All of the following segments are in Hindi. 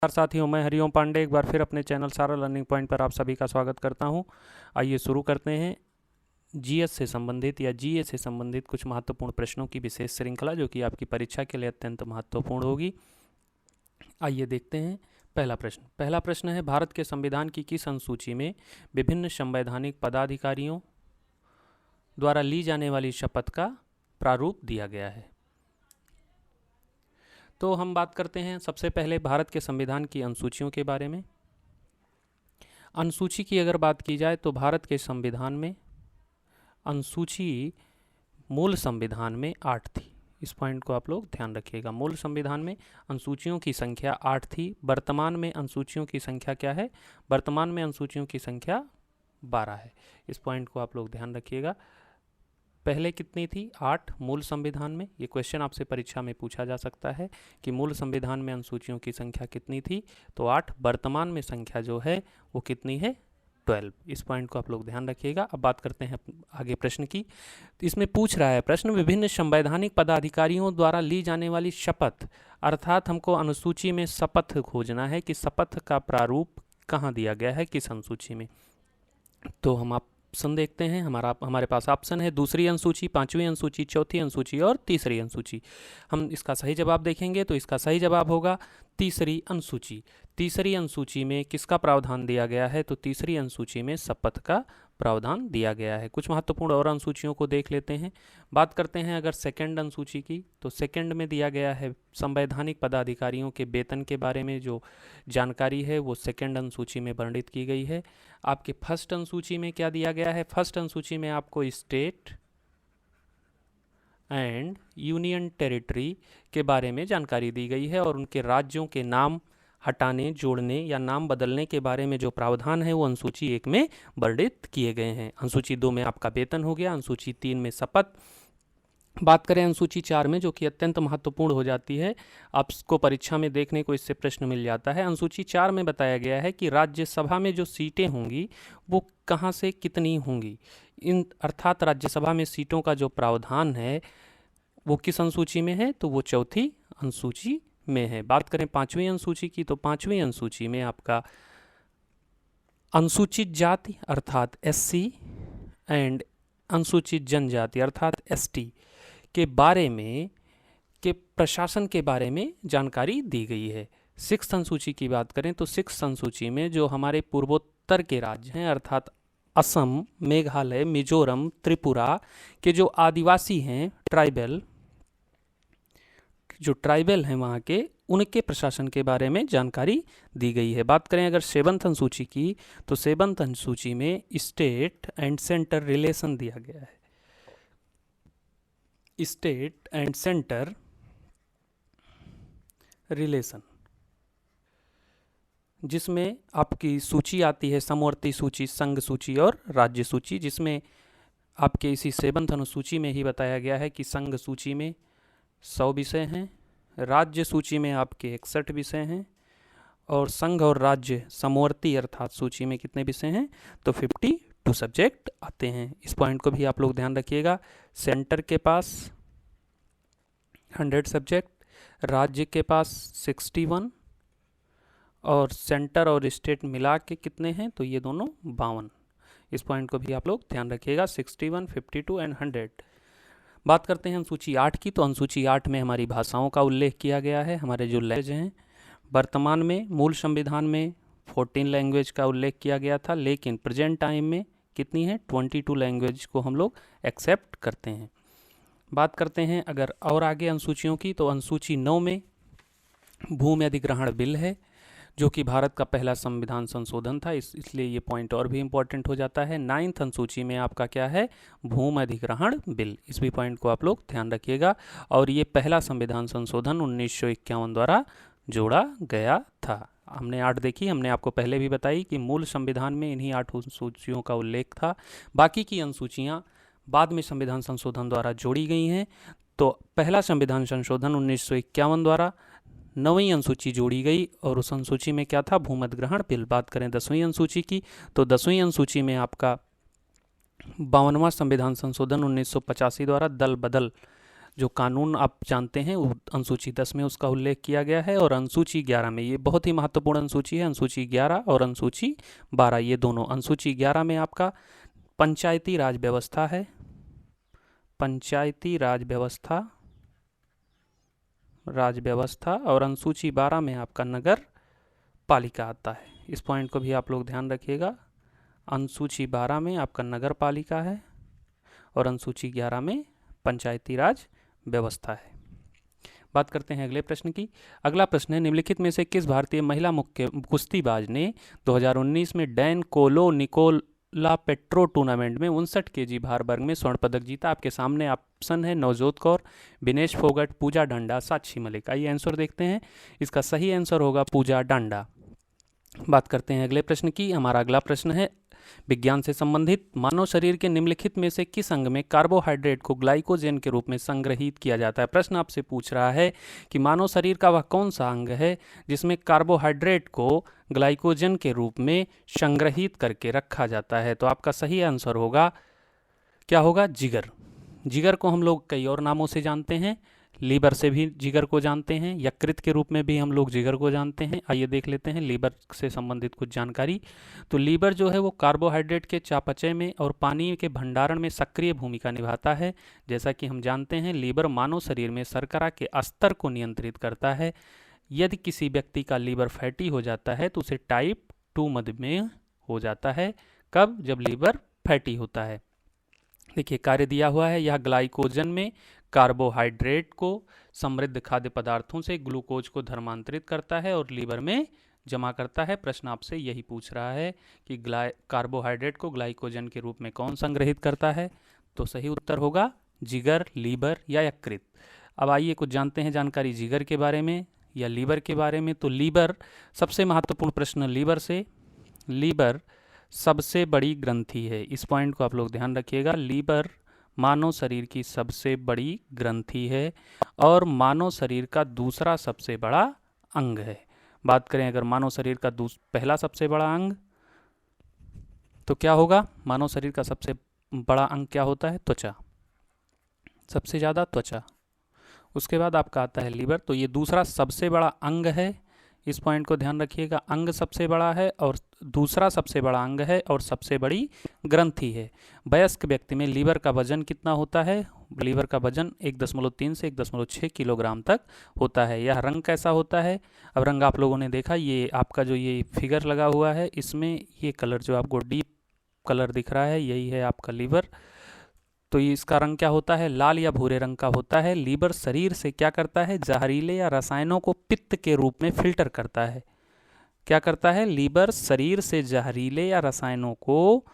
नमस्कार साथियों, मैं हरिओम पांडे एक बार फिर अपने चैनल सारा लर्निंग पॉइंट पर आप सभी का स्वागत करता हूं। आइए शुरू करते हैं जीएस से संबंधित या जीए से संबंधित कुछ महत्वपूर्ण प्रश्नों की विशेष श्रृंखला, जो कि आपकी परीक्षा के लिए अत्यंत महत्वपूर्ण होगी। आइए देखते हैं पहला प्रश्न है, भारत के संविधान की किस अनुसूची में विभिन्न संवैधानिक पदाधिकारियों द्वारा ली जाने वाली शपथ का प्रारूप दिया गया है। तो हम बात करते हैं सबसे पहले भारत के संविधान की अनुसूचियों के बारे में। अनुसूची की अगर बात की जाए तो भारत के संविधान में अनुसूची मूल संविधान में 8 थी। इस पॉइंट को आप लोग ध्यान रखिएगा। मूल संविधान में अनुसूचियों की संख्या 8 थी। वर्तमान में अनुसूचियों की संख्या क्या है? वर्तमान में अनुसूचियों की संख्या 12 है। इस पॉइंट को आप लोग ध्यान रखिएगा। पहले कितनी थी? 8 मूल संविधान में। ये क्वेश्चन आपसे परीक्षा में पूछा जा सकता है कि मूल संविधान में अनुसूचियों की संख्या कितनी थी, तो 8। वर्तमान में संख्या जो है वो कितनी है? 12। इस पॉइंट को आप लोग ध्यान रखिएगा। अब बात करते हैं आगे प्रश्न की। तो इसमें पूछ रहा है प्रश्न, विभिन्न संवैधानिक पदाधिकारियों द्वारा ली जाने वाली शपथ, अर्थात हमको अनुसूची में शपथ खोजना है कि शपथ का प्रारूप कहाँ दिया गया है, किस अनुसूची में। तो हम ऑप्शन देखते हैं। हमारे पास ऑप्शन है दूसरी अनुसूची, पांचवी अनुसूची, चौथी अनुसूची और तीसरी अनुसूची। हम इसका सही जवाब देखेंगे तो इसका सही जवाब होगा तीसरी अनुसूची। तीसरी अनुसूची में किसका प्रावधान दिया गया है? तो तीसरी अनुसूची में शपथ का प्रावधान दिया गया है। कुछ महत्वपूर्ण और अनुसूचियों को देख लेते हैं। बात करते हैं अगर सेकंड अनुसूची की, तो सेकंड में दिया गया है संवैधानिक पदाधिकारियों के वेतन के बारे में जो जानकारी है वो सेकंड अनुसूची में वर्णित की गई है। आपके फर्स्ट अनुसूची में क्या दिया गया है? फर्स्ट अनुसूची में आपको स्टेट एंड यूनियन टेरिटरी के बारे में जानकारी दी गई है और उनके राज्यों के नाम हटाने, जोड़ने या नाम बदलने के बारे में जो प्रावधान है वो अनुसूची 1 में वर्णित किए गए हैं। अनुसूची 2 में आपका वेतन हो गया, अनुसूची 3 में शपथ। बात करें अनुसूची 4 में, जो कि अत्यंत महत्वपूर्ण हो जाती है, आपको परीक्षा में देखने को इससे प्रश्न मिल जाता है। अनुसूची 4 में बताया गया है कि राज्यसभा में जो सीटें होंगी वो कहाँ से कितनी होंगी। अर्थात राज्यसभा में सीटों का जो प्रावधान है वो किस अनुसूची में है? तो वो चौथी अनुसूची में है। बात करें पांचवी अनुसूची की, तो पांचवी अनुसूची में आपका अनुसूचित जाति अर्थात एससी एंड अनुसूचित जनजाति अर्थात एसटी के बारे में, के प्रशासन के बारे में जानकारी दी गई है। सिक्स्थ अनुसूची की बात करें तो सिक्स्थ अनुसूची में जो हमारे पूर्वोत्तर के राज्य हैं अर्थात असम, मेघालय, मिजोरम, त्रिपुरा के जो आदिवासी हैं, जो ट्राइबल हैं वहाँ के, उनके प्रशासन के बारे में जानकारी दी गई है। बात करें अगर सेवंथ अनुसूची की, तो सेवंथ अनुसूची में स्टेट एंड सेंटर रिलेशन दिया गया है। स्टेट एंड सेंटर रिलेशन, जिसमें आपकी सूची आती है समवर्ती सूची, संघ सूची और राज्य सूची, जिसमें आपके इसी सेवंथ अनुसूची में ही बताया गया है कि संघ सूची में 100 विषय हैं, राज्य सूची में आपके 61 विषय हैं और संघ और राज्य समवर्ती अर्थात सूची में कितने विषय हैं? तो 52 सब्जेक्ट आते हैं। इस पॉइंट को भी आप लोग ध्यान रखिएगा। सेंटर के पास 100 सब्जेक्ट, राज्य के पास 61 और सेंटर और स्टेट मिला के कितने हैं? तो ये दोनों 52। इस पॉइंट को भी आप लोग ध्यान रखिएगा। 61, 52 एंड 100। बात करते हैं अनुसूची 8 की, तो अनुसूची 8 में हमारी भाषाओं का उल्लेख किया गया है, हमारे जो लैंग्वेज हैं। वर्तमान में मूल संविधान में 14 लैंग्वेज का उल्लेख किया गया था, लेकिन प्रेजेंट टाइम में कितनी है? 22 लैंग्वेज को हम लोग एक्सेप्ट करते हैं। बात करते हैं अगर और आगे अनुसूचियों की, तो अनुसूची 9 में भूमि अधिग्रहण बिल है, जो कि भारत का पहला संविधान संशोधन था, इसलिए ये पॉइंट और भी इम्पोर्टेंट हो जाता है। 9th अनुसूची में आपका क्या है? भूमि अधिग्रहण बिल। इस भी पॉइंट को आप लोग ध्यान रखिएगा। और ये पहला संविधान संशोधन 1951 द्वारा जोड़ा गया था। हमने 8 देखी, हमने आपको पहले भी बताई कि मूल संविधान में इन्हीं 8 अनुसूचियों का उल्लेख था। बाकी की अनुसूचियाँ बाद में संविधान संशोधन द्वारा जोड़ी गई हैं। तो पहला संविधान संशोधन 1951 द्वारा 9वीं अनुसूची जोड़ी गई और उस अनुसूची में क्या था? भूमि अधिग्रहण बिल। बात करें 10वीं अनुसूची की, तो 10वीं अनुसूची में आपका 52वां संविधान संशोधन 1985 द्वारा दल बदल जो कानून आप जानते हैं वो अनुसूची 10 में उसका उल्लेख किया गया है, और अनुसूची 11 में, ये बहुत ही महत्वपूर्ण अनुसूची है, अनुसूची 11 और अनुसूची 12, ये दोनों। अनुसूची 11 में आपका पंचायती राज व्यवस्था है, पंचायती राज व्यवस्था, और अनुसूची 12 में आपका नगर पालिका आता है। इस पॉइंट को भी आप लोग ध्यान रखिएगा। अनुसूची 12 में आपका नगर पालिका है और अनुसूची 11 में पंचायती राज व्यवस्था है। बात करते हैं अगले प्रश्न की। अगला प्रश्न है, निम्नलिखित में से किस भारतीय महिला मुख्य कुश्तीबाज ने 2019 में डैन कोलो निकोला पेट्रो टूर्नामेंट में 59 केजी भार वर्ग में स्वर्ण पदक जीता? आपके सामने ऑप्शन है नवजोत कौर, विनेश फोगट, पूजा डांडा, साक्षी मलिक। आइए आंसर देखते हैं। इसका सही आंसर होगा पूजा डांडा। बात करते हैं अगले प्रश्न की। हमारा अगला प्रश्न है विज्ञान से संबंधित, मानव शरीर के निम्नलिखित में से किस अंग में कार्बोहाइड्रेट को ग्लाइकोजन के रूप में संग्रहित किया जाता है? प्रश्न आपसे पूछ रहा है कि मानव शरीर का वह कौन सा अंग है जिसमें कार्बोहाइड्रेट को ग्लाइकोजन के रूप में संग्रहित करके रखा जाता है? तो आपका सही आंसर होगा, क्या होगा? जिगर। जिगर को हम लोग कई और नामों से जानते हैं, लीवर से भी जिगर को जानते हैं, यकृत के रूप में भी हम लोग जिगर को जानते हैं। आइए देख लेते हैं लीवर से संबंधित कुछ जानकारी। तो लीवर जो है वो कार्बोहाइड्रेट के चयापचय में और पानी के भंडारण में सक्रिय भूमिका निभाता है। जैसा कि हम जानते हैं, लीवर मानव शरीर में शर्करा के स्तर को नियंत्रित करता है। यदि किसी व्यक्ति का लीवर फैटी हो जाता है तो उसे टाइप 2 मधुमेह हो जाता है। कब? जब लीवर फैटी होता है। देखिए कार्य दिया हुआ है, यह ग्लाइकोजन में कार्बोहाइड्रेट को समृद्ध खाद्य पदार्थों से ग्लूकोज को धर्मांतरित करता है और लीवर में जमा करता है। प्रश्न आपसे यही पूछ रहा है कि कार्बोहाइड्रेट को ग्लाइकोजन के रूप में कौन संग्रहित करता है? तो सही उत्तर होगा जिगर, लीवर या यकृत। अब आइए कुछ जानते हैं जानकारी जिगर के बारे में या लीवर के बारे में। तो लीवर, सबसे महत्वपूर्ण प्रश्न लीवर से, लीवर सबसे बड़ी ग्रंथि है। इस पॉइंट को आप लोग ध्यान रखिएगा। लीवर मानव शरीर की सबसे बड़ी ग्रंथि है और मानव शरीर का दूसरा सबसे बड़ा अंग है। बात करें अगर मानव शरीर का पहला सबसे बड़ा अंग, तो क्या होगा? मानव शरीर का सबसे बड़ा अंग क्या होता है? त्वचा, सबसे ज़्यादा त्वचा। उसके बाद आपका आता है लीवर, तो ये दूसरा सबसे बड़ा अंग है। इस पॉइंट को ध्यान रखिएगा, अंग सबसे बड़ा है और दूसरा सबसे बड़ा अंग है और सबसे बड़ी ग्रंथि है। वयस्क व्यक्ति में लीवर का वजन कितना होता है? लीवर का वजन 1.3 से 1.6 किलोग्राम तक होता है। यह रंग कैसा होता है? अब रंग आप लोगों ने देखा, ये आपका जो ये फिगर लगा हुआ है इसमें ये कलर जो आपको डीप कलर दिख रहा है यही है आपका लीवर। तो इसका रंग क्या होता है? लाल या भूरे रंग का होता है। लीवर शरीर से क्या करता है? जहरीले या रसायनों को पित्त के रूप में फिल्टर करता है। क्या करता है? लीवर शरीर से जहरीले या रसायनों को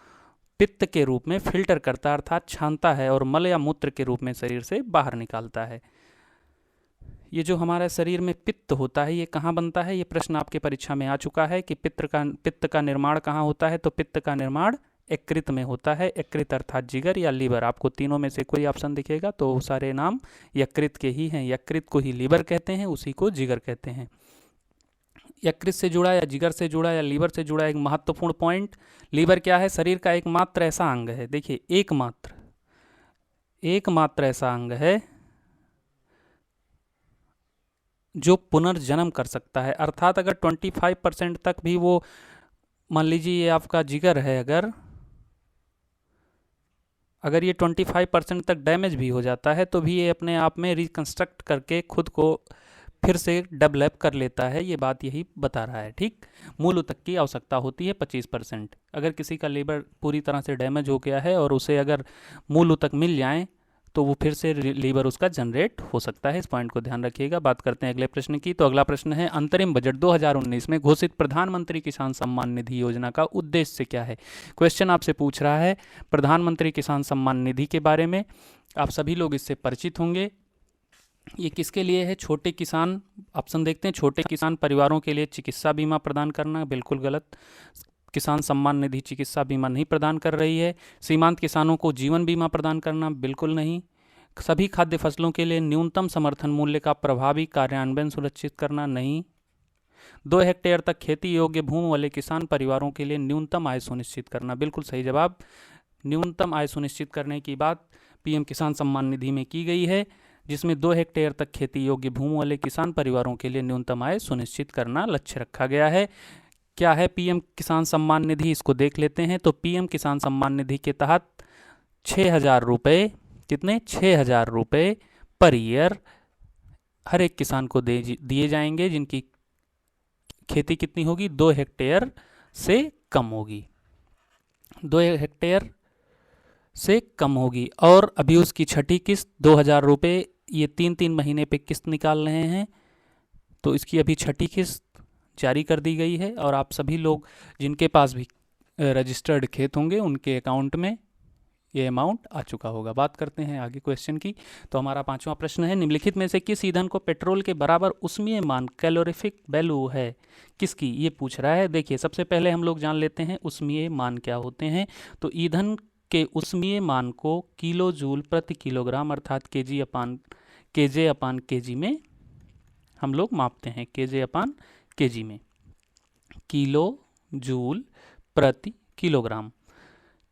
पित्त के रूप में फिल्टर करता है, अर्थात छानता है और मल या मूत्र के रूप में शरीर से बाहर निकालता है। ये जो हमारे शरीर में पित्त होता है ये कहाँ बनता है? ये प्रश्न आपके परीक्षा में आ चुका है कि पित्त का निर्माण कहाँ होता है? तो पित्त का निर्माण यकृत में होता है। यकृत अर्थात जिगर या लीवर, आपको तीनों में से कोई ऑप्शन दिखेगा तो सारे नाम यकृत के ही हैं। यकृत को ही लीवर कहते हैं, उसी को जिगर कहते हैं। यकृत से जुड़ा या जिगर से जुड़ा या लीवर से जुड़ा एक महत्वपूर्ण पॉइंट, लीवर क्या है? शरीर का एकमात्र ऐसा अंग है, देखिए एकमात्र ऐसा अंग है जो पुनर्जन्म कर सकता है। अर्थात अगर 25% तक भी वो, मान लीजिए ये आपका जिगर है, अगर ये 25% तक डैमेज भी हो जाता है तो भी ये अपने आप में रिकंस्ट्रक्ट करके खुद को फिर से डेवलप कर लेता है। ये बात यही बता रहा है। ठीक, मूल ऊतक की आवश्यकता होती है 25%। अगर किसी का लीवर पूरी तरह से डैमेज हो गया है और उसे अगर मूल ऊतक मिल जाए तो वो फिर से लीवर उसका जनरेट हो सकता है। इस पॉइंट को ध्यान रखिएगा। बात करते हैं अगले प्रश्न की। तो अगला प्रश्न है, अंतरिम बजट 2019 में घोषित प्रधानमंत्री किसान सम्मान निधि योजना का उद्देश्य क्या है? क्वेश्चन आपसे पूछ रहा है प्रधानमंत्री किसान सम्मान निधि के बारे में। आप सभी लोग इससे परिचित होंगे। ये किसके लिए है? छोटे किसान, ऑप्शन देखते हैं, छोटे किसान परिवारों के लिए चिकित्सा बीमा प्रदान करना, बिल्कुल गलत। किसान सम्मान निधि चिकित्सा बीमा नहीं प्रदान कर रही है। सीमांत किसानों को जीवन बीमा प्रदान करना, बिल्कुल नहीं। सभी खाद्य फसलों के लिए न्यूनतम समर्थन मूल्य का प्रभावी कार्यान्वयन सुनिश्चित करना, नहीं। 2 हेक्टेयर तक खेती योग्य भूमि वाले किसान परिवारों के लिए न्यूनतम आय सुनिश्चित करना, बिल्कुल सही जवाब। न्यूनतम आय सुनिश्चित करने की बात पीएम किसान सम्मान निधि में की गई है। जिसमें 2 हेक्टेयर तक खेती योग्य भूमि वाले किसान परिवारों के लिए न्यूनतम आय सुनिश्चित करना लक्ष्य रखा गया है। क्या है पीएम किसान सम्मान निधि, इसको देख लेते हैं। तो पीएम किसान सम्मान निधि के तहत 6,000 रुपये, कितने, 6,000 रुपये पर ईयर हर एक किसान को दिए जाएंगे जिनकी खेती कितनी होगी, 2 हेक्टेयर से कम होगी, 2 हेक्टेयर से कम होगी। और अभी उसकी छठी किस्त 2,000 रुपये, ये 3-3 महीने पे किस्त निकाल रहे हैं, तो इसकी अभी छठी किस्त जारी कर दी गई है। और आप सभी लोग जिनके पास भी रजिस्टर्ड खेत होंगे उनके अकाउंट में ये अमाउंट आ चुका होगा। बात करते हैं आगे क्वेश्चन की। तो हमारा 5वां प्रश्न है, निम्नलिखित में से किस ईंधन को पेट्रोल के बराबर ऊष्मीय मान कैलोरीफिक वैल्यू है किसकी, ये पूछ रहा है। देखिए सबसे पहले हम लोग जान लेते हैं ऊष्मीय मान क्या होते हैं। तो ईंधन के ऊष्मीय मान को किलो जूल प्रति किलोग्राम अर्थात केजे अपान केजी में हम लोग मापते हैं, केजे अपान केजी में, किलो जूल प्रति किलोग्राम।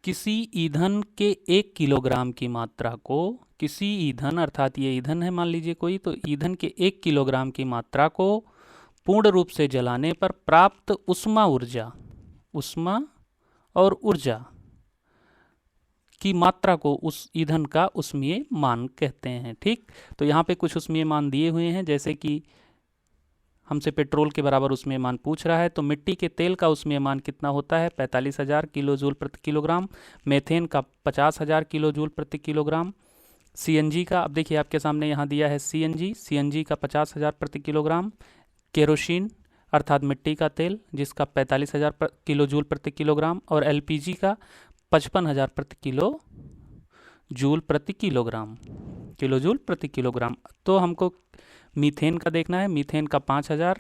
किसी ईंधन के 1 किलोग्राम की मात्रा को, किसी ईंधन अर्थात ये ईंधन है मान लीजिए कोई, तो ईंधन के 1 किलोग्राम की मात्रा को पूर्ण रूप से जलाने पर प्राप्त ऊष्मा और ऊर्जा की मात्रा को उस ईंधन का ऊष्मीय मान कहते हैं। ठीक, तो यहाँ पे कुछ ऊष्मीय मान दिए हुए हैं, जैसे कि हमसे पेट्रोल के बराबर ऊष्मीय मान पूछ रहा है। तो मिट्टी के तेल का ऊष्मीय मान कितना होता है, 45,000 किलो जूल प्रति किलोग्राम। मेथेन का 50,000 किलो जूल प्रति किलोग्राम। सीएनजी का, अब देखिए आपके सामने यहाँ दिया है सीएनजी का 50,000 प्रति किलोग्राम। केरोसिन अर्थात मिट्टी का तेल जिसका 45,000 किलो जूल प्रति किलोग्राम। और एलपीजी का 55,000 प्रति किलो जूल प्रति किलोग्राम, किलो जूल प्रति किलोग्राम। तो हमको मीथेन का देखना है, मीथेन का 5,000,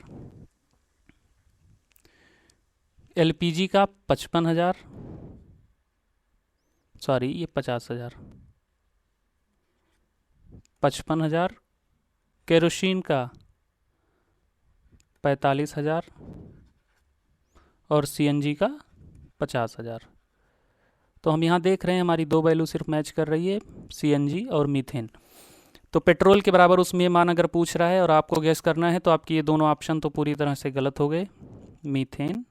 एलपीजी का 55,000, सॉरी ये 50,000, 55,000, केरोसिन का 45,000 और सीएनजी का 50,000। तो हम यहाँ देख रहे हैं हमारी 2 वैल्यू सिर्फ मैच कर रही है, सीएनजी और मीथेन। तो पेट्रोल के बराबर उसमें मान अगर पूछ रहा है और आपको गैस करना है तो आपकी ये दोनों ऑप्शन तो पूरी तरह से गलत हो गए, मीथेन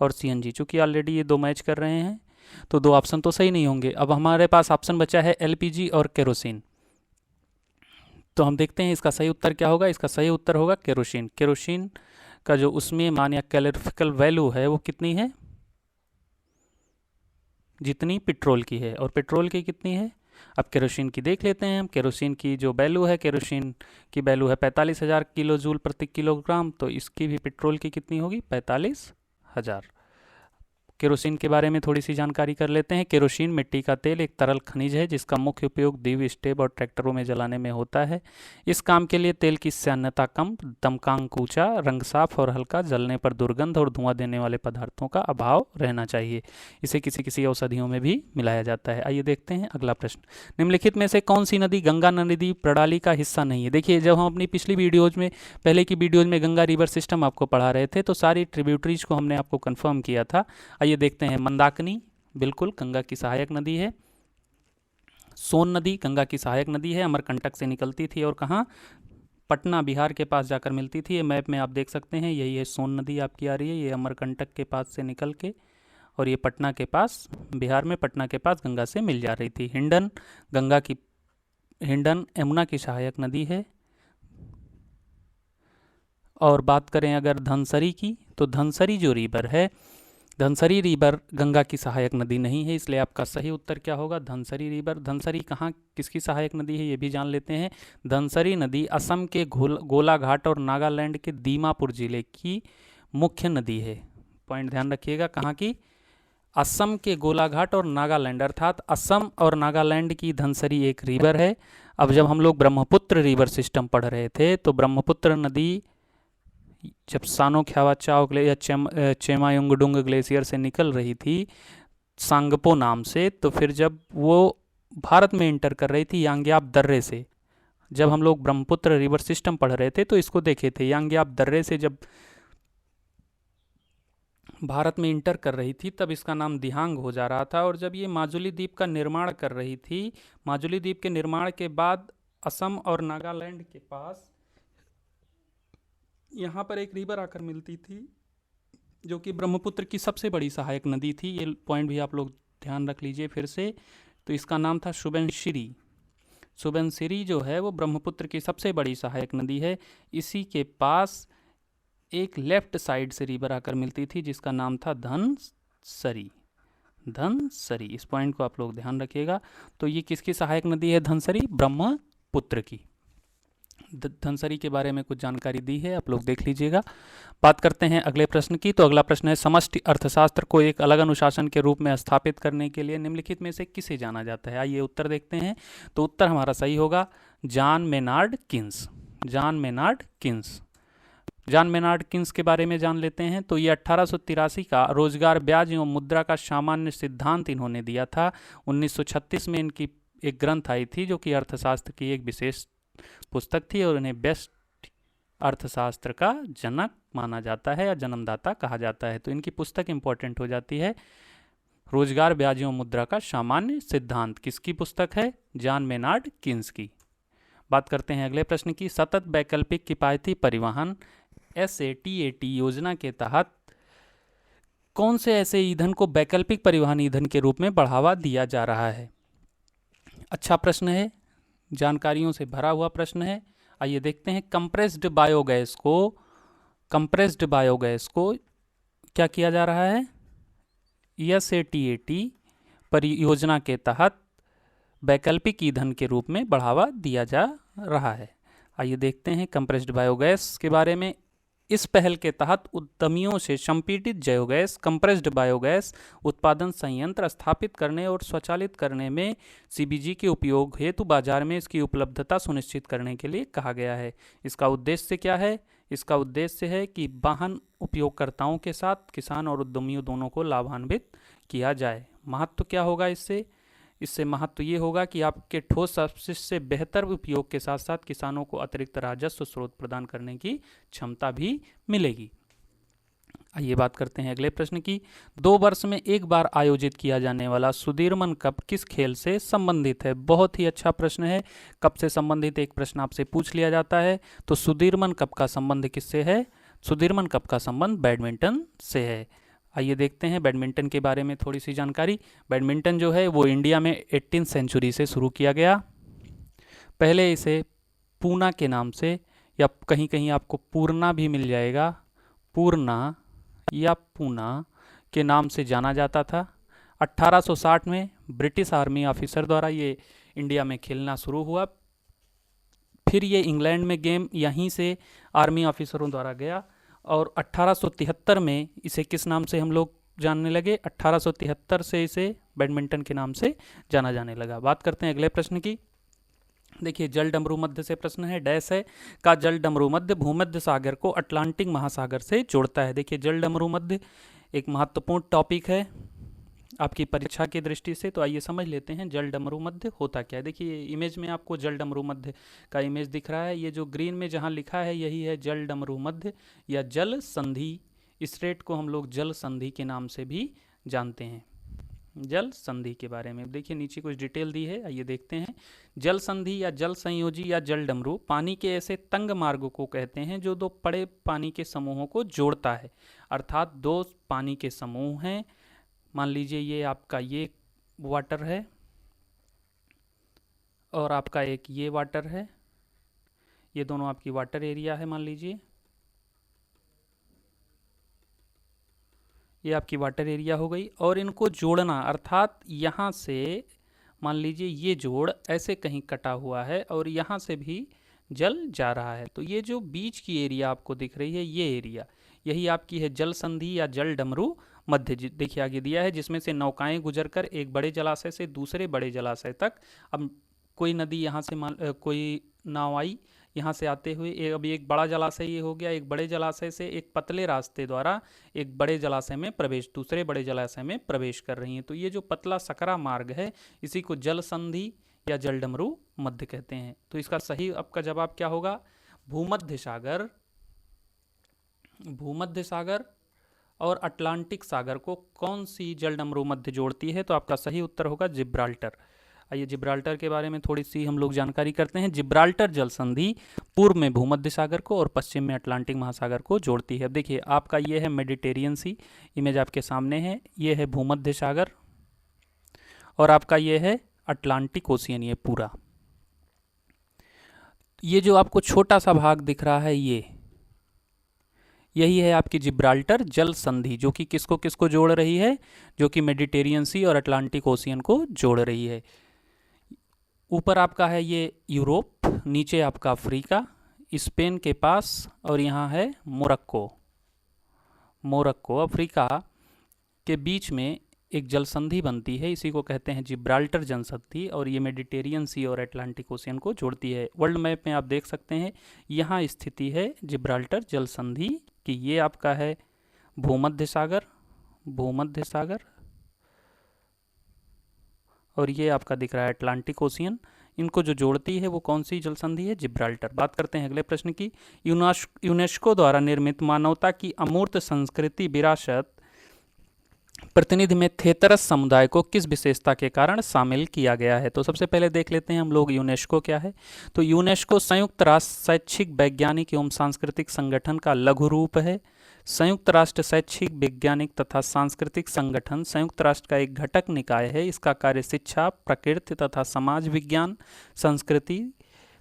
और सीएनजी। चूँकि ऑलरेडी ये 2 मैच कर रहे हैं तो 2 ऑप्शन तो सही नहीं होंगे। अब हमारे पास ऑप्शन बचा है एलपीजी और केरोसिन। तो हम देखते हैं इसका सही उत्तर क्या होगा। इसका सही उत्तर होगा केरोसिन। केरोसिन का जो उसमें मान या कैलोरीफिकल वैल्यू है वो कितनी है, जितनी पेट्रोल की है। और पेट्रोल की कितनी है, अब केरोसिन की देख लेते हैं हम। केरोसिन की जो वैल्यू है, केरोसिन की वैल्यू है 45,000 किलो जूल प्रति किलोग्राम, तो इसकी भी पेट्रोल की कितनी होगी, 45,000। केरोसिन के बारे में थोड़ी सी जानकारी कर लेते हैं। केरोसिन मिट्टी का तेल एक तरल खनिज है जिसका मुख्य उपयोग दीव, स्टेप और ट्रैक्टरों में जलाने में होता है। इस काम के लिए तेल की सान्यता कम, दमकांक ऊंचा, रंग साफ और हल्का, जलने पर दुर्गंध और धुआं देने वाले पदार्थों का अभाव रहना चाहिए। इसे किसी किसी औषधियों में भी मिलाया जाता है। आइए देखते हैं अगला प्रश्न। निम्नलिखित में से कौन सी नदी गंगा नदी प्रणाली का हिस्सा नहीं है। देखिए जब हम अपनी पिछली वीडियोज में, पहले की वीडियोज में गंगा रिवर सिस्टम आपको पढ़ा रहे थे तो सारी ट्रिब्यूटरीज को हमने आपको कन्फर्म किया था। ये देखते हैं, मंदाकिनी बिल्कुल गंगा की सहायक नदी है। सोन नदी गंगा की सहायक नदी है, अमरकंटक से निकलती थी और कहाँ, पटना बिहार के पास जाकर मिलती थी। ये मैप में आप देख सकते हैं, यही है सोन नदी आपकी आ रही है, ये अमरकंटक के पास से निकल के और ये पटना के पास, बिहार में पटना के पास गंगा से मिल जा रही थी। हिंडन हिंडन यमुना की सहायक नदी है। और बात करें अगर धनसरी की, तो धनसरी जो रिवर है, धनसरी रिवर गंगा की सहायक नदी नहीं है, इसलिए आपका सही उत्तर क्या होगा, धनसरी रिवर। धनसरी कहाँ किसकी सहायक नदी है ये भी जान लेते हैं। धनसरी नदी असम के गोलाघाट और नागालैंड के दीमापुर जिले की मुख्य नदी है। पॉइंट ध्यान रखिएगा, कहाँ की, असम के गोलाघाट और नागालैंड, अर्थात असम और नागालैंड की धनसरी एक रिवर है। अब जब हम लोग ब्रह्मपुत्र रिवर सिस्टम पढ़ रहे थे तो ब्रह्मपुत्र नदी जब सानो ख्यावा चाओ या चेमायुंगडुंग ग्लेशियर से निकल रही थी सांगपो नाम से, तो फिर जब वो भारत में इंटर कर रही थी यांग्याप दर्रे से, जब हम लोग ब्रह्मपुत्र रिवर सिस्टम पढ़ रहे थे तो इसको देखे थे, यांग्याप दर्रे से जब भारत में इंटर कर रही थी तब इसका नाम दिहांग हो जा रहा था। और जब ये माजुली द्वीप का निर्माण कर रही थी, माजुली द्वीप के निर्माण के बाद असम और नागालैंड के पास यहाँ पर एक रिवर आकर मिलती थी जो कि ब्रह्मपुत्र की सबसे बड़ी सहायक नदी थी। ये पॉइंट भी आप लोग ध्यान रख लीजिए फिर से। तो इसका नाम था सुबनसिरी। सुबनसिरी जो है वो ब्रह्मपुत्र की सबसे बड़ी सहायक नदी है। इसी के पास एक लेफ्ट साइड से रिवर आकर मिलती थी जिसका नाम था धनसरी। धनसरी, इस पॉइंट को आप लोग ध्यान रखिएगा। तो ये किसकी सहायक नदी है धनसरी? ब्रह्मपुत्र की। धनसरी के बारे में कुछ जानकारी दी है, आप लोग देख लीजिएगा। बात करते हैं अगले प्रश्न की। तो अगला प्रश्न है, समष्टि अर्थशास्त्र को एक अलग अनुशासन के रूप में स्थापित करने के लिए निम्नलिखित में से किसे जाना जाता है? आइए उत्तर देखते हैं। तो उत्तर हमारा सही होगा John Maynard Keynes. John Maynard Keynes. John Maynard Keynes के बारे में जान लेते हैं। तो ये 1883 का रोजगार, ब्याज एवं मुद्रा का सामान्य सिद्धांत इन्होंने दिया था। 1936 में इनकी एक ग्रंथ आई थी जो कि अर्थशास्त्र की एक विशेष पुस्तक थी और इन्हें बेस्ट अर्थशास्त्र का जनक माना जाता है या जन्मदाता कहा जाता है। तो इनकी पुस्तक इंपॉर्टेंट हो जाती है। रोजगार, ब्याज एवं मुद्रा का सामान्य सिद्धांत किसकी पुस्तक है? जॉन मेनार्ड किन्स की। बात करते हैं अगले प्रश्न की। सतत वैकल्पिक किफायती परिवहन SATAT योजना के तहत कौन से ऐसे ईंधन को वैकल्पिक परिवहन ईंधन के रूप में बढ़ावा दिया जा रहा है? अच्छा प्रश्न है, जानकारियों से भरा हुआ प्रश्न है। आइए देखते हैं। कंप्रेस्ड बायोगैस को क्या किया जा रहा है? SATAT परियोजना के तहत वैकल्पिक ईंधन के रूप में बढ़ावा दिया जा रहा है। आइए देखते हैं कंप्रेस्ड बायोगैस के बारे में। इस पहल के तहत उद्यमियों से संपीड़ित बायोगैस, कंप्रेस्ड बायोगैस उत्पादन संयंत्र स्थापित करने और स्वचालित करने में CBG के उपयोग हेतु बाजार में इसकी उपलब्धता सुनिश्चित करने के लिए कहा गया है। इसका उद्देश्य क्या है? इसका उद्देश्य है कि वाहन उपयोगकर्ताओं के साथ किसान और उद्यमियों दोनों को लाभान्वित किया जाए। महत्व क्या होगा इससे? इससे महत्व ये होगा कि आपके ठोस अपशिष्ट से बेहतर उपयोग के साथ साथ किसानों को अतिरिक्त राजस्व स्रोत प्रदान करने की क्षमता भी मिलेगी। आइए बात करते हैं अगले प्रश्न की। 2 वर्ष में एक बार आयोजित किया जाने वाला सुदीर्मन कप किस खेल से संबंधित है? बहुत ही अच्छा प्रश्न है। कप से संबंधित एक प्रश्न आपसे पूछ लिया जाता है। तो सुदीर्मन कप का संबंध किससे है? सुदीर्मन कप का संबंध बैडमिंटन से है। आइए देखते हैं बैडमिंटन के बारे में थोड़ी सी जानकारी। बैडमिंटन जो है वो इंडिया में 18वीं सेंचुरी से शुरू किया गया। पहले इसे पूना के नाम से या कहीं कहीं आपको पूर्णा भी मिल जाएगा, पूर्णा या पूना के नाम से जाना जाता था। 1860 में ब्रिटिश आर्मी ऑफिसर द्वारा ये इंडिया में खेलना शुरू हुआ। फिर ये इंग्लैंड में गेम यहीं से आर्मी ऑफिसरों द्वारा गया और 1873 में इसे किस नाम से हम लोग जानने लगे? 1873 से इसे बैडमिंटन के नाम से जाना जाने लगा। बात करते हैं अगले प्रश्न की। देखिए, जल डमरू मध्य से प्रश्न है। डैश है का जल डमरू मध्य भूमध्य सागर को अटलांटिक महासागर से जोड़ता है। देखिए, जल डमरू मध्य एक महत्वपूर्ण टॉपिक है आपकी परीक्षा की दृष्टि से। तो आइए समझ लेते हैं जल डमरू मध्य होता क्या है। देखिए, इमेज में आपको जल डमरू मध्य का इमेज दिख रहा है। ये जो ग्रीन में जहाँ लिखा है यही है जल डमरू मध्य या जल संधि। स्ट्रेट को हम लोग जल संधि के नाम से भी जानते हैं। जल संधि के बारे में देखिए, नीचे कुछ डिटेल दी है, आइए देखते हैं। जल संधि या जल संयोजी या जल डमरू पानी के ऐसे तंग मार्ग को कहते हैं जो 2 बड़े पानी के समूहों को जोड़ता है। अर्थात 2 पानी के समूह हैं। मान लीजिए ये आपका ये वाटर है और आपका एक ये वाटर है। ये दोनों आपकी वाटर एरिया है। मान लीजिए ये आपकी वाटर एरिया हो गई और इनको जोड़ना अर्थात यहाँ से मान लीजिए ये जोड़ ऐसे कहीं कटा हुआ है और यहाँ से भी जल जा रहा है। तो ये जो बीच की एरिया आपको दिख रही है ये एरिया यही आपकी है जल संधि या जल डमरू मध्य। देखिए आगे दिया है जिसमें से नौकाएं गुजरकर एक बड़े जलाशय से दूसरे बड़े जलाशय तक। अब कोई नदी यहाँ से कोई नाव आई यहाँ से आते हुए अभी एक बड़ा जलाशय ये हो गया, एक बड़े जलाशय से एक पतले रास्ते द्वारा एक बड़े जलाशय में प्रवेश, दूसरे बड़े जलाशय में प्रवेश कर रही हैं। तो ये जो पतला सकरा मार्ग है इसी को जल संधि या जल डमरू मध्य कहते हैं। तो इसका सही आपका जवाब क्या होगा? भूमध्य सागर। भूमध्य सागर और अटलांटिक सागर को कौन सी जल डमरू मध्य जोड़ती है? तो आपका सही उत्तर होगा जिब्राल्टर। आइए जिब्राल्टर के बारे में थोड़ी सी हम लोग जानकारी करते हैं। जिब्राल्टर जल संधि पूर्व में भूमध्य सागर को और पश्चिम में अटलांटिक महासागर को जोड़ती है। अब देखिए आपका ये है मेडिटेरियन सी, इमेज आपके सामने है, ये है भूमध्य सागर और आपका ये है अटलांटिक ओशियन, ये पूरा। ये जो आपको छोटा सा भाग दिख रहा है यही है आपकी जिब्राल्टर जल संधि, जो कि किसको किसको जोड़ रही है, जो कि मेडिटेरियन सी और अटलांटिक ओशियन को जोड़ रही है। ऊपर आपका है ये यूरोप, नीचे आपका अफ्रीका, स्पेन के पास, और यहाँ है मोरक्को। अफ्रीका के बीच में एक जल संधि बनती है, इसी को कहते हैं जिब्राल्टर जल संधि, और ये मेडिटेरियन सी और अटलांटिक ओशियन को जोड़ती है। वर्ल्ड मैप में आप देख सकते हैं यहाँ स्थिति है जिब्राल्टर जल संधि कि ये आपका है भूमध्य सागर और ये आपका दिख रहा है अटलांटिक ओशियन। इनको जो जोड़ती है वो कौन सी जल संधि है, जिब्राल्टर। बात करते हैं अगले प्रश्न की। यूनेस्को द्वारा निर्मित मानवता की अमूर्त संस्कृति विरासत प्रतिनिधि में थेतरस समुदाय को किस विशेषता के कारण शामिल किया गया है। तो सबसे पहले देख लेते हैं हम लोग यूनेस्को क्या है। तो यूनेस्को संयुक्त राष्ट्र शैक्षिक वैज्ञानिक एवं सांस्कृतिक संगठन का लघु रूप है। संयुक्त राष्ट्र शैक्षिक वैज्ञानिक तथा सांस्कृतिक संगठन संयुक्त राष्ट्र का एक घटक निकाय है। इसका कार्य शिक्षा, प्रकृति तथा समाज विज्ञान, संस्कृति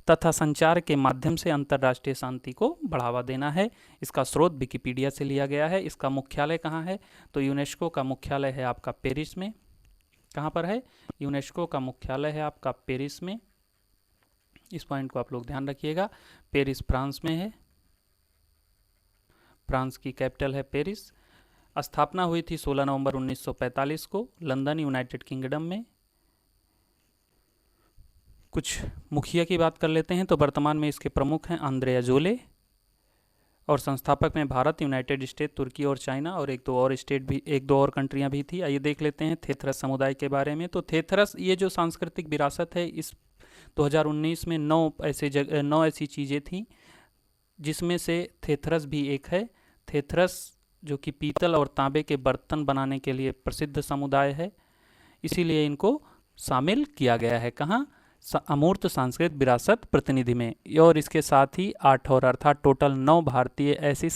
तथा संचार के माध्यम से अंतर्राष्ट्रीय शांति को बढ़ावा देना है। इसका स्रोत विकिपीडिया से लिया गया है। इसका मुख्यालय कहाँ है, तो यूनेस्को का मुख्यालय है आपका पेरिस में। कहाँ पर है, यूनेस्को का मुख्यालय है आपका पेरिस में। इस पॉइंट को आप लोग ध्यान रखिएगा। पेरिस फ्रांस में है, फ्रांस की कैपिटल है पेरिस। स्थापना हुई थी 16 नवंबर 1945 को लंदन, यूनाइटेड किंगडम में। कुछ मुखिया की बात कर लेते हैं। तो वर्तमान में इसके प्रमुख हैं आंद्रे अजोले, और संस्थापक में भारत, यूनाइटेड स्टेट, तुर्की और चाइना, और एक दो और कंट्रियां भी थी। आइए देख लेते हैं थेथरस समुदाय के बारे में। तो थेथरस ये जो सांस्कृतिक विरासत है, इस 2019 में 9 ऐसी चीज़ें थी जिसमें से थेथरस भी एक है। थेथरस जो कि पीतल और तांबे के बर्तन बनाने के लिए प्रसिद्ध समुदाय है, इसीलिए इनको शामिल किया गया है। कहाँ, अमूर्त सांस्कृतिक विरासत प्रतिनिधि में। और इसके साथ ही 8 और अर्थात टोटल 9 भारतीय ऐसी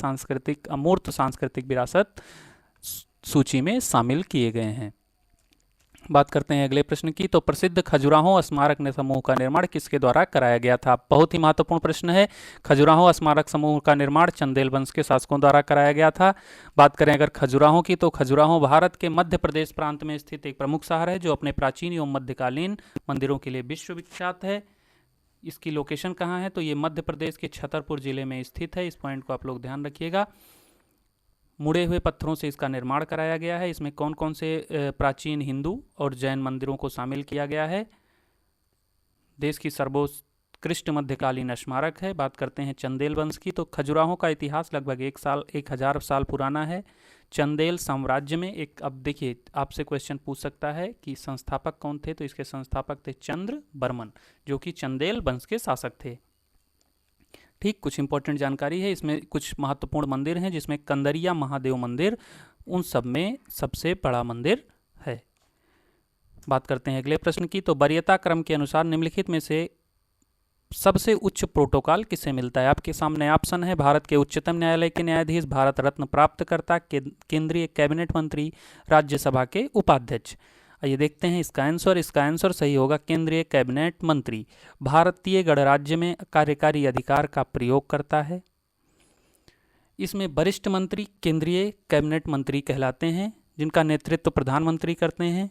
अमूर्त सांस्कृतिक विरासत सूची में शामिल किए गए हैं। बात करते हैं अगले प्रश्न की। तो प्रसिद्ध खजुराहो स्मारक समूह का निर्माण किसके द्वारा कराया गया था। बहुत ही महत्वपूर्ण प्रश्न है। खजुराहो स्मारक समूह का निर्माण चंदेल वंश के शासकों द्वारा कराया गया था। बात करें अगर खजुराहो की, तो खजुराहो भारत के मध्य प्रदेश प्रांत में स्थित एक प्रमुख शहर है जो अपने प्राचीन एवं मध्यकालीन मंदिरों के लिए विश्वविख्यात है। इसकी लोकेशन कहाँ है, तो ये मध्य प्रदेश के छतरपुर जिले में स्थित है। इस पॉइंट को आप लोग ध्यान रखिएगा। मुड़े हुए पत्थरों से इसका निर्माण कराया गया है। इसमें कौन कौन से प्राचीन हिंदू और जैन मंदिरों को शामिल किया गया है। देश की सर्वोत्कृष्ट मध्यकालीन स्मारक है। बात करते हैं चंदेल वंश की, तो खजुराहो का इतिहास लगभग 1000 साल पुराना है। चंदेल साम्राज्य में अब देखिए आपसे क्वेश्चन पूछ सकता है कि संस्थापक कौन थे, तो इसके संस्थापक थे चंद्र बर्मन, जो कि चंदेल वंश के शासक थे। ठीक, कुछ इंपॉर्टेंट जानकारी है। इसमें कुछ महत्वपूर्ण मंदिर हैं, जिसमें कंदरिया महादेव मंदिर उन सब में सबसे बड़ा मंदिर है। बात करते हैं अगले प्रश्न की। तो वरीयता क्रम के अनुसार निम्नलिखित में से सबसे उच्च प्रोटोकॉल किसे मिलता है। आपके सामने ऑप्शन है। भारत के उच्चतम न्यायालय के न्यायाधीश, भारत रत्न प्राप्तकर्ता, केंद्रीय कैबिनेट मंत्री, राज्यसभा के उपाध्यक्ष। आइए देखते हैं इसका आंसर सही होगा केंद्रीय कैबिनेट मंत्री। भारतीय गणराज्य में कार्यकारी अधिकार का प्रयोग करता है। इसमें वरिष्ठ मंत्री केंद्रीय कैबिनेट मंत्री कहलाते हैं, जिनका नेतृत्व प्रधानमंत्री करते हैं।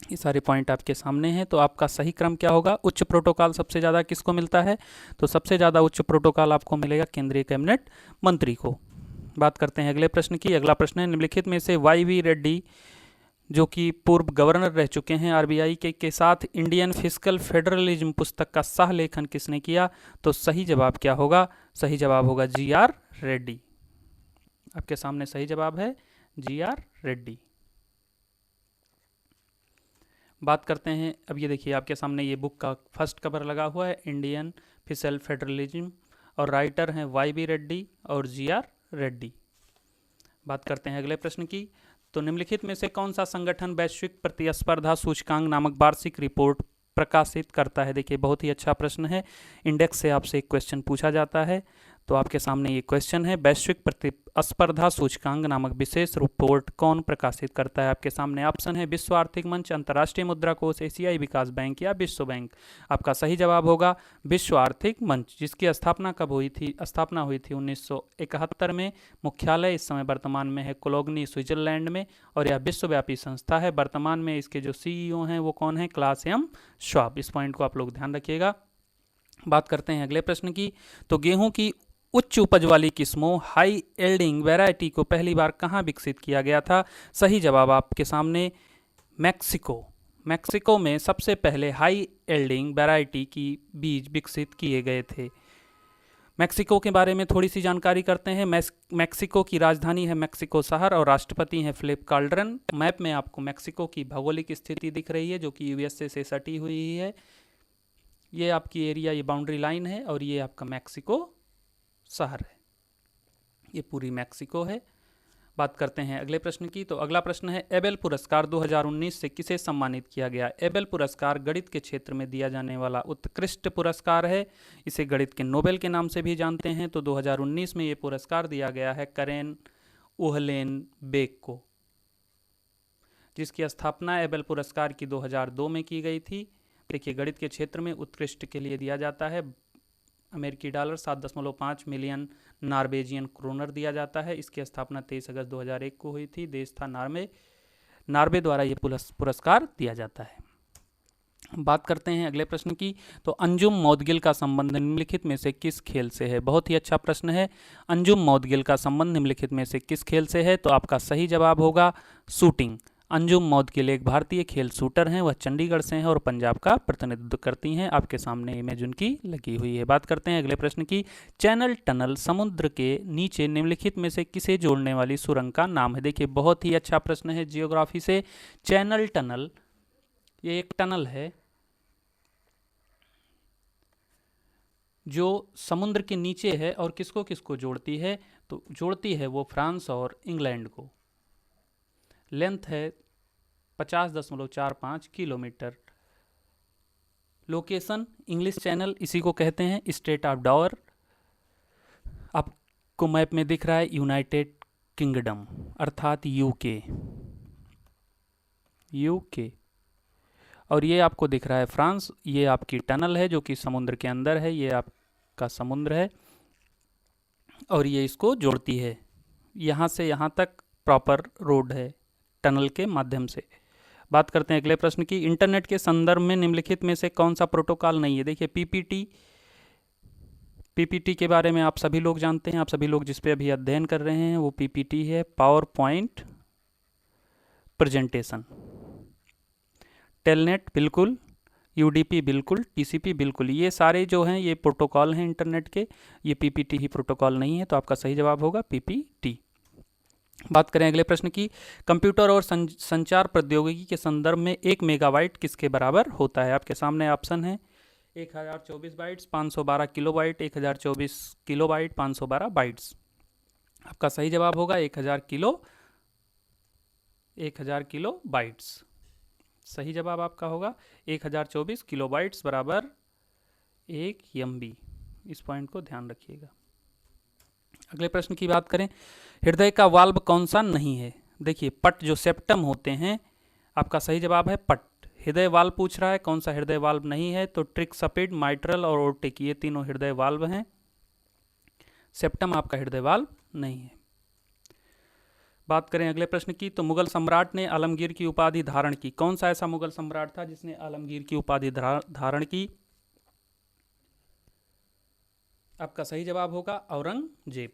ये सारे पॉइंट आपके सामने हैं। तो आपका सही क्रम क्या होगा, उच्च प्रोटोकॉल सबसे ज़्यादा किसको मिलता है, तो सबसे ज़्यादा उच्च प्रोटोकॉल आपको मिलेगा केंद्रीय कैबिनेट मंत्री को। बात करते हैं अगले प्रश्न की। अगला प्रश्न है, निम्नलिखित में से YV रेड्डी, जो कि पूर्व गवर्नर रह चुके हैं RBI के साथ इंडियन फिस्कल फेडरलिज्म पुस्तक का सह लेखन किसने किया। तो सही जवाब क्या होगा, सही जवाब होगा GR रेड्डी। आपके सामने सही जवाब है GR रेड्डी। बात करते हैं, अब ये देखिए आपके सामने ये बुक का फर्स्ट कवर लगा हुआ है, इंडियन फिस्कल फेडरलिज्म, और राइटर हैं YV रेड्डी और GR रेड्डी। बात करते हैं अगले प्रश्न की। तो निम्नलिखित में से कौन सा संगठन वैश्विक प्रतिस्पर्धा सूचकांक नामक वार्षिक रिपोर्ट प्रकाशित करता है? देखिए बहुत ही अच्छा प्रश्न है। इंडेक्स से आपसे एक क्वेश्चन पूछा जाता है, तो आपके सामने ये क्वेश्चन है, वैश्विक प्रतिस्पर्धा सूचकांक नामक विशेष रिपोर्ट कौन प्रकाशित करता है? आपके सामने ऑप्शन है विश्व आर्थिक मंच, अंतर्राष्ट्रीय मुद्रा कोष, एशियाई विकास बैंक या विश्व बैंक। आपका सही जवाब होगा विश्व आर्थिक मंच, जिसकी स्थापना कब हुई थी? स्थापना हुई थी 1971 में। मुख्यालय इस समय वर्तमान में है कोलोगनी, स्विट्जरलैंड में, और यह विश्वव्यापी संस्था है। वर्तमान में इसके जो सीईओ हैं वो कौन है? Klaus M Schwab. इस पॉइंट को आप लोग ध्यान रखिएगा। बात करते हैं अगले प्रश्न की। तो गेहूं की उच्च उपज वाली किस्मों हाई एल्डिंग वैरायटी को पहली बार कहाँ विकसित किया गया था? सही जवाब आपके सामने मैक्सिको। मैक्सिको में सबसे पहले हाई एल्डिंग वैरायटी की बीज विकसित किए गए थे। मैक्सिको के बारे में थोड़ी सी जानकारी करते हैं। मैक्सिको की राजधानी है मैक्सिको शहर और राष्ट्रपति हैं फिलिप कैल्ड्रन। मैप में आपको मैक्सिको की भौगोलिक स्थिति दिख रही है जो कि यूएसए से सटी हुई है। ये आपकी एरिया, ये बाउंड्री लाइन है, और ये आपका मैक्सिको शहर है। ये पूरी मैक्सिको है। बात करते हैं अगले प्रश्न की। तो अगला प्रश्न है, एबेल पुरस्कार 2019 से किसे सम्मानित किया गया? एबेल पुरस्कार गणित के क्षेत्र में दिया जाने वाला उत्कृष्ट पुरस्कार है। इसे गणित के नोबेल के नाम से भी जानते हैं। तो 2019 में ये पुरस्कार दिया गया है करेन उहलेनबेक को, जिसकी स्थापना एबेल पुरस्कार की 2002 में की गई थी। देखिए गणित के क्षेत्र में उत्कृष्ट के लिए दिया जाता है अमेरिकी डॉलर 7.5 मिलियन नॉर्वेजियन क्रोनर दिया जाता है। इसकी स्थापना 23 अगस्त 2001 को हुई थी। देश था नॉर्वे। नॉर्वे द्वारा ये पुरस्कार दिया जाता है। बात करते हैं अगले प्रश्न की। तो अंजुम मौदगिल का संबंध निम्नलिखित में से किस खेल से है? बहुत ही अच्छा प्रश्न है। अंजुम मौदगिल का संबंध निम्नलिखित में से किस खेल से है? तो आपका सही जवाब होगा शूटिंग। अंजुम मौदगिल एक भारतीय खेल शूटर हैं। वह चंडीगढ़ से हैं और पंजाब का प्रतिनिधित्व करती हैं। आपके सामने इमेज उनकी लगी हुई है। बात करते हैं अगले प्रश्न की। चैनल टनल समुद्र के नीचे निम्नलिखित में से किसे जोड़ने वाली सुरंग का नाम है? देखिए बहुत ही अच्छा प्रश्न है जियोग्राफी से। चैनल टनल ये एक टनल है जो समुद्र के नीचे है और किसको किसको जोड़ती है? तो जोड़ती है वो फ्रांस और इंग्लैंड को। लेंथ है 50.45 किलोमीटर। लोकेशन इंग्लिश चैनल, इसी को कहते हैं स्ट्रेट ऑफ डॉवर। आपको मैप में दिख रहा है यूनाइटेड किंगडम अर्थात यूके। और ये आपको दिख रहा है फ्रांस। ये आपकी टनल है जो कि समुद्र के अंदर है। ये आपका समुद्र है और ये इसको जोड़ती है। यहाँ से यहाँ तक प्रॉपर रोड है टनल के माध्यम से। बात करते हैं अगले प्रश्न की। इंटरनेट के संदर्भ में निम्नलिखित में से कौन सा प्रोटोकॉल नहीं है? देखिए पीपीटी के बारे में आप सभी लोग जानते हैं। आप सभी लोग जिस पे अभी अध्ययन कर रहे हैं वो पीपीटी है, पावर पॉइंट प्रेजेंटेशन। टेलनेट बिल्कुल, यूडीपी बिल्कुल, टीसीपी बिल्कुल। ये सारे जो हैं ये प्रोटोकॉल हैं इंटरनेट के। ये पीपीटी ही प्रोटोकॉल नहीं है। तो आपका सही जवाब होगा पीपीटी। बात करें अगले प्रश्न की। कंप्यूटर और संचार प्रौद्योगिकी के संदर्भ में 1 मेगाबाइट किसके बराबर होता है? आपके सामने ऑप्शन है 1024 बाइट्स, 512 किलोबाइट, 1024 किलोबाइट, 512 बाइट्स। आपका सही जवाब होगा 1000 किलो बाइट्स। सही जवाब आपका होगा 1024 किलोबाइट्स बराबर 1 MB। इस पॉइंट को ध्यान रखिएगा। अगले प्रश्न की बात करें। हृदय का वाल्व कौन सा नहीं है? देखिए पट जो सेप्टम होते हैं, आपका सही जवाब है पट। हृदय वाल्व पूछ रहा है, कौन सा हृदय वाल्व नहीं है? तो ट्रिक्सपिड, माइट्रल और ओर्टिक, ये तीनों हृदय वाल्व हैं। सेप्टम आपका हृदय वाल्व नहीं है। बात करें अगले प्रश्न की। तो मुगल सम्राट ने आलमगीर की उपाधि धारण की। कौन सा ऐसा मुगल सम्राट था जिसने आलमगीर की उपाधि धारण की? आपका सही जवाब होगा औरंगजेब।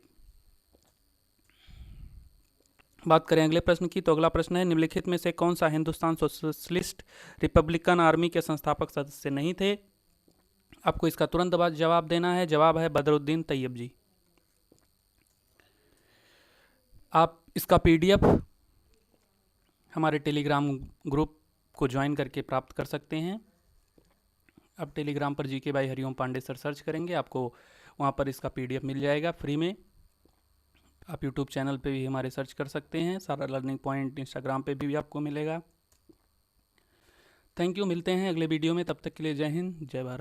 बात करें अगले प्रश्न की। तो अगला प्रश्न है, निम्नलिखित में से कौन सा हिंदुस्तान सोशलिस्ट रिपब्लिकन आर्मी के संस्थापक सदस्य नहीं थे? आपको इसका तुरंत जवाब देना है। जवाब है बदरुद्दीन तैयब जी। आप इसका पीडीएफ हमारे टेलीग्राम ग्रुप को ज्वाइन करके प्राप्त कर सकते हैं। अब टेलीग्राम पर GK by Hariom Pandey sir search करेंगे, आपको वहाँ पर इसका पीडीएफ मिल जाएगा फ्री में। आप यूट्यूब चैनल पे भी हमारे सर्च कर सकते हैं, सारा लर्निंग पॉइंट इंस्टाग्राम पे भी आपको मिलेगा। थैंक यू, मिलते हैं अगले वीडियो में, तब तक के लिए जय हिंद, जय भारत।